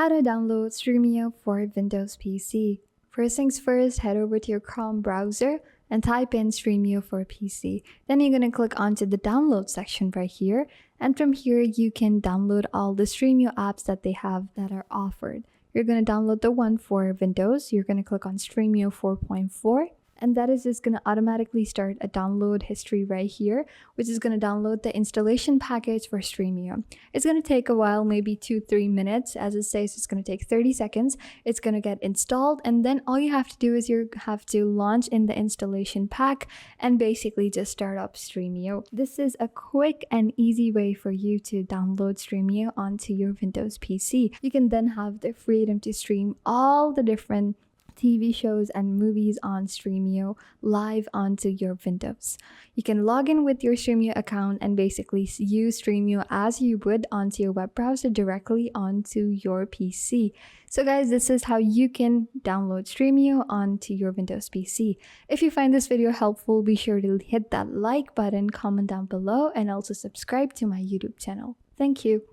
How to download Stremio for Windows PC. First things first, head over to your Chrome browser and type in Stremio for PC. Then you're going to click onto the download section right here. And from here, you can download all the Stremio apps that they have that are offered. You're going to download the one for Windows. You're going to click on Stremio 4.4. And that is just going to automatically start a download history right here, which is going to download the installation package for Stremio. It's going to take a while, maybe 2-3 minutes. As it says, it's going to take 30 seconds. It's going to get installed, and then all you have to do is you have to launch in the installation pack and basically just start up Stremio. This is a quick and easy way for you to download Stremio onto your Windows PC. You can then have the freedom to stream all the different TV shows and movies on Stremio live onto your Windows. You can log in with your Stremio account and basically use Stremio as you would onto your web browser directly onto your PC. So guys, this is how you can download Stremio onto your Windows PC. If you find this video helpful, be sure to hit that like button, comment down below, and also subscribe to my YouTube channel. Thank you.